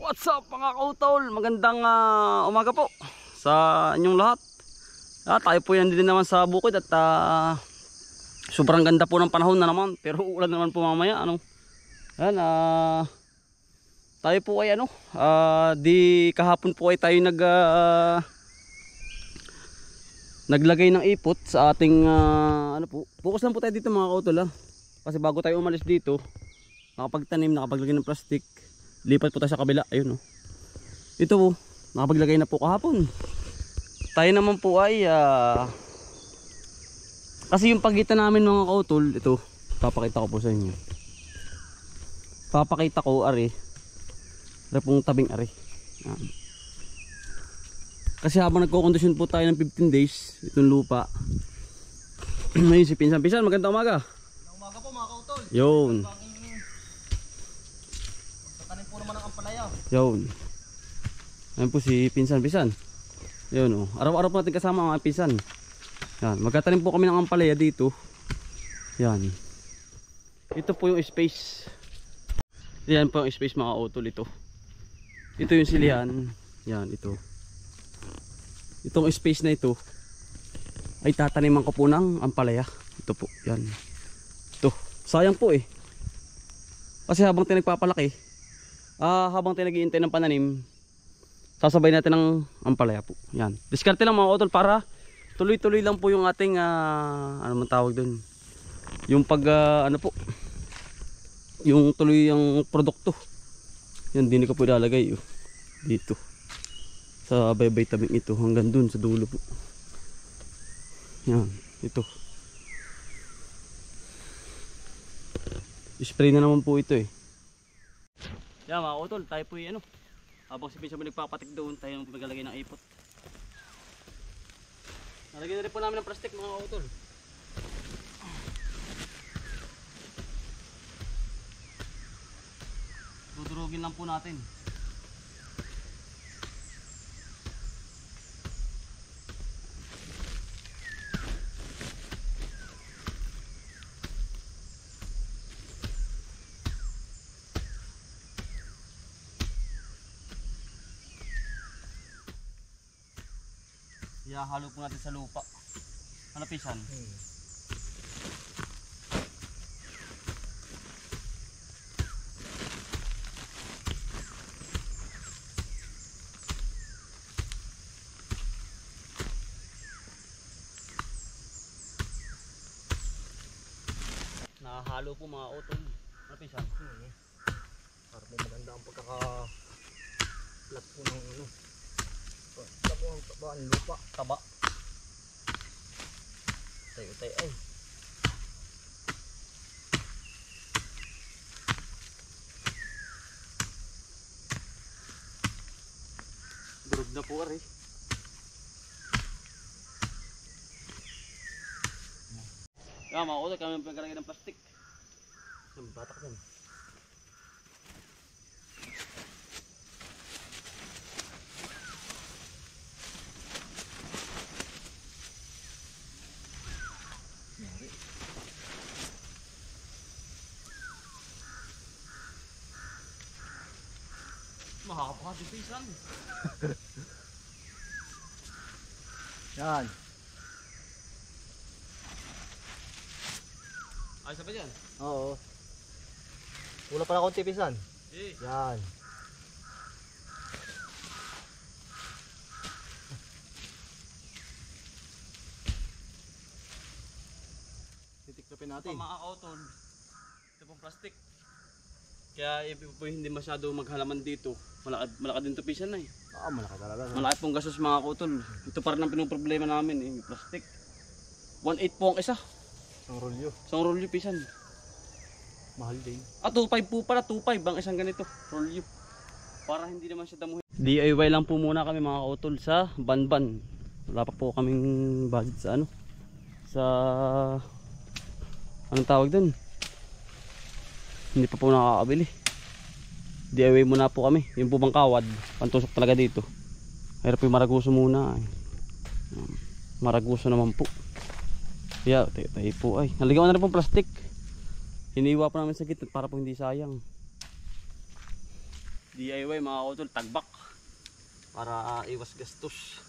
What's up mga kautol? Magandang umaga po sa inyong lahat. Tayo po yan din naman sa bukid at sobrang ganda po ng panahon na naman. Pero ulan naman po mamaya. Ayan, tayo po ay di kahapon po ay tayo naglagay ng ipot sa ating focus lang po tayo dito mga kautol Kasi bago tayo umalis dito, nakapagtanim, nakapaglagay ng plastic. Lipat po tayo sa kabila, ayun Ito po, nakapaglagay na po kahapon. Tayo naman po ay kasi yung pagitan namin mga kautol, ito, papakita ko po sa inyo. Papakita ko, ari pong tabing ari. Kasi habang nagko-condition po tayo ng 15 days, itong lupa. Ngayon si Pinsan, magandang umaga. Magandang umaga po mga kautol. Yun. Yun. Ayan po si Pinsan. Yun araw-araw po natin kasama ang mga Pinsan. Yan, magkatanim po kami ng ampalaya dito. Yan. Ito po yung space. Yan po yung space mga kautol ito. Ito yung silihan. Yan, ito. Itong space na ito ay tataniman ko po ng ampalaya. Ito po, yan. Ito, sayang po kasi habang tinagpapalaki, habang tinag-iintay ng pananim, sasabay natin ng ampalaya po. Yan. Diskarte lang mga kautol para tuloy-tuloy lang po yung ating ano man tawag doon. Yung pag yung tuloy yung produkto. Yan din ko po ilalagay dito. Sa baybay tabing ito hanggang dun sa dulo po. Yan, ito. Spray na naman po ito Yan mga kautol, tayo po habang si Pinsan nagpapatik doon, tayo maglalagay ng ipot. Nalagyan na rin po namin ng plastic mga kautol. Dudurugin lang po natin. Ihahalo po natin sa lupa. Ano Pinsan? Nakahalo po mga utol. Ano Pinsan? Para po maganda ang pagkaka-plat po ng taba ang lupa. Taba. Tay ay. Durog na po ari. Yan mga utol, kami pagkalagay ng plastic. Batak din. Mahaba si Pinsan. Yan. Ayos pa dyan? Oo. Wala pala konti Pinsan. Yan. Titiklopin natin. Mga kautol, ito pong plastic. Kaya po hindi masyado maghalaman dito. Malakad din ito Pinsan Malaki talaga. Malaki pong gastos mga kautol. Ito pa rin ang pinoproblema namin yung plastic. 1.8 po ang isa. Isang rolyo Pinsan. Mahal din. 2.5 po pala, 2.5 ang isang ganito rolyo. Para hindi naman siya damuhin. DIY lang po muna kami mga kautol sa Banban. Wala pa po kaming budget sa sa anong tawag dun, hindi pa po nakakabili. DIY muna po kami. Yung po bang kawad, pantusok talaga dito. Pero po yung maraguso muna Maraguso naman po. Kaya tayo po ay naligawan na rin po plastic. Hiniwa pa namin sa gitna para po hindi sayang. DIY mga kautol, tagbak para iwas gastos.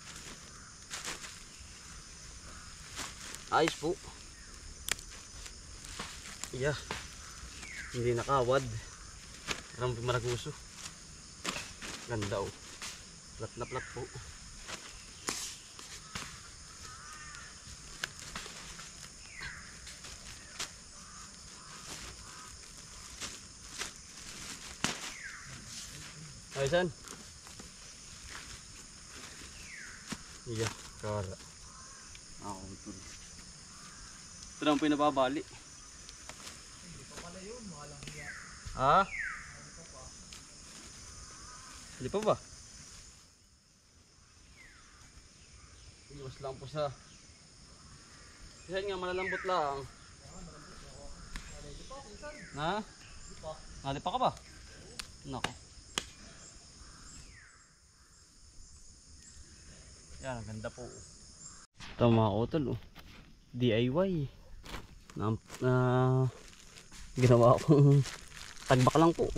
Ayos po. Yeah. Hindi nakawad. Rampi maraguso. Ganda oh. Plat na plat po. Ayan. Iya, kara. Ako ito. Ito naman po yung nababali. Hindi pa pala yun, walang hiya. Ha? Hindi pa ba? Iwas lang po sa... Kasi nga malalambot lang. Ha? Nali pa ka ba? Nako. Yan, ang ganda po. Ito mga utol oh. DIY. Ginawa akong tagbak lang po.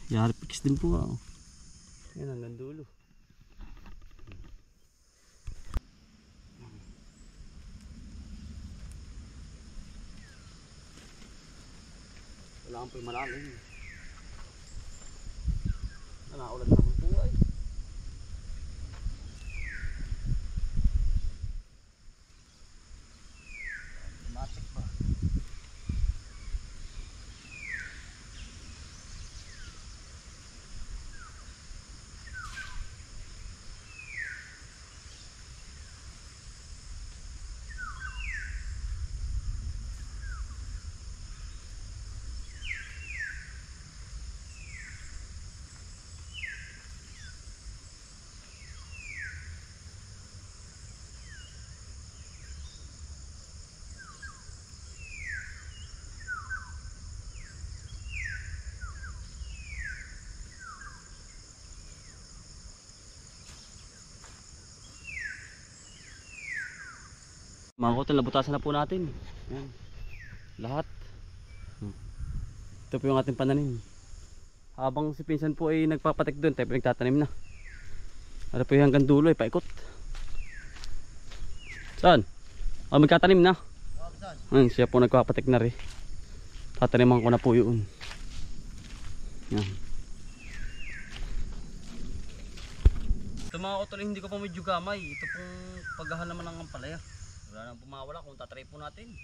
Yari fix din po. Yan, hanggang dulo. Wala kang po'y malalim. Ulan naman po ay. Matik ba? Mga kutol, nabutasan na po natin. Yan. Lahat. Ito po yung ating pananim. Habang si pinsan po ay nagpapatik doon, tayo po nagtatanim na. Ano po yung hanggang dulo ay paikot. Saan? Magkatanim na. Yan, siya po nagpapatik na rin. Tataniman ko na po yun. Yan. Ito mga kutol, hindi ko pa medyo gamay. Ito pong paghahan naman ng ampalaya. Wala nang pumawala kung tatry po natin.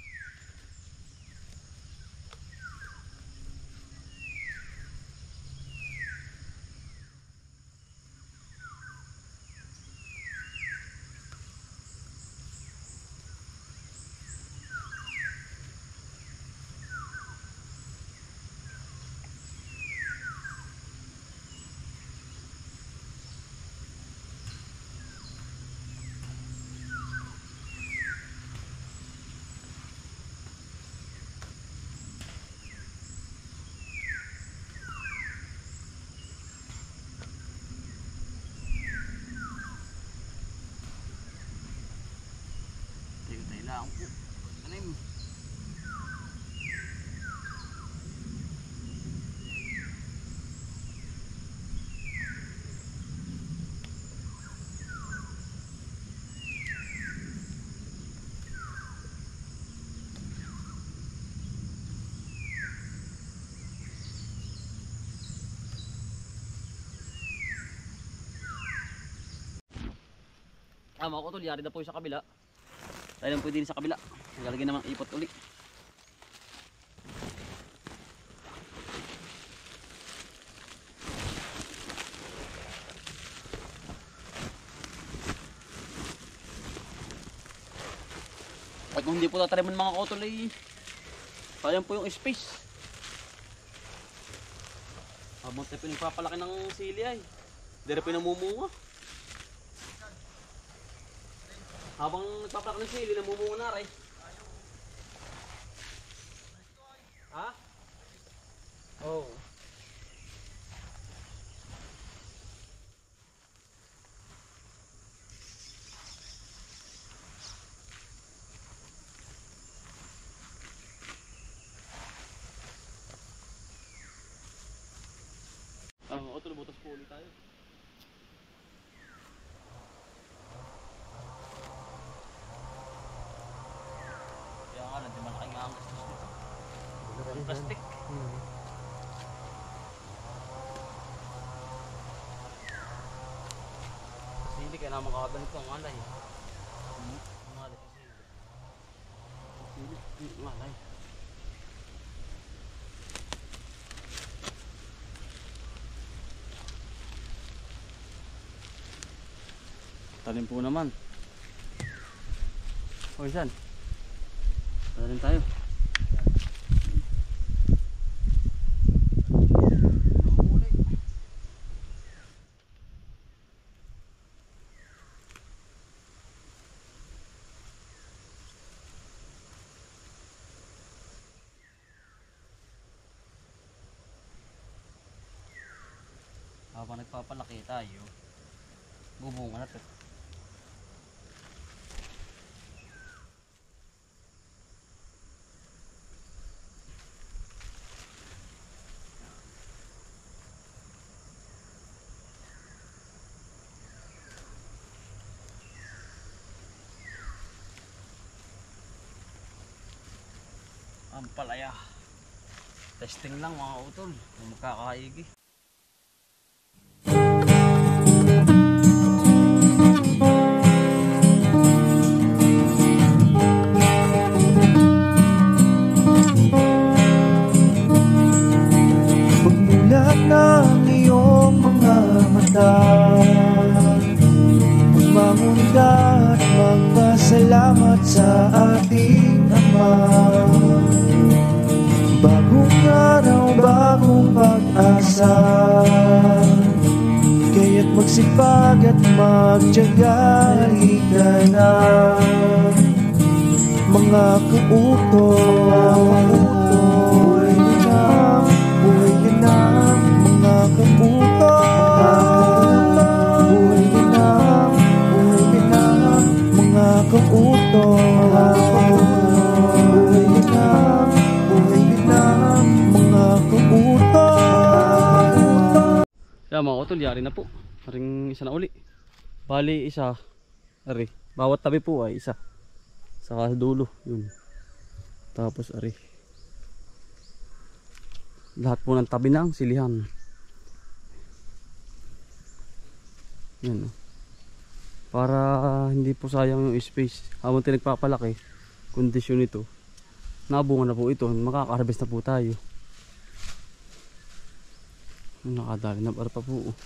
Tayo lang po. Tanim. Mga kutol, yari na po sa kabila. Tayo lang po din sa kabila. Nagalagay naman ipot uli. At kung hindi po tatariman mga kutol ay sayang po yung space. Habang tayo pinagpapalaki ng sili ay hindi rin pinamumunga. Habang nagpapalaki ng sili, namumunga na rin. Ha? Oo. Oh. Otro butas po ulit tayo. Kaya nga lang, di malaki nga ang gastos nito. Ang plastic. Kasi hindi kaya naman kakaganito ang alay. Ang alay kasi. Ang alay. Talim po naman. O isan. Talim tayo. Habang nagpapalaki tayo, bubunga na ito. Ang palaya. Testing lang mga utol, kung magkakaigi. Pagmulat ng iyong mga mata, magmamunda at magpasalamat sa ating Ama. Bagong araw, bagong pag-asa, kaya't magsipag at magtiyaga. Halika na, mga kautoy, buhay ka na, mga kautoy, buhay ka na, mga kautoy, buhay ka na, mga kautoy. Yan mga utol, yari na po. Haring isa na uli. Bali isa. Ari. Bawat tabi po ay isa. Saka dulo. Yun. Tapos ari. Lahat po ng tabi ng silihan. Yan. Para hindi po sayang yung space. Habang tinagpapalaki, kondisyon nito, nabunga na po ito. Makaka-harvest na po tayo. Nakadali na para pa po.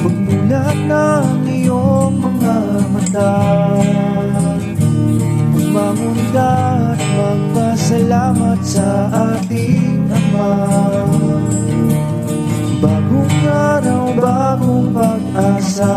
Pagmulat ng iyong mga mata, magmamunda at magpasalamat sa ating Ama. Bagong araw, bagong pag-asa,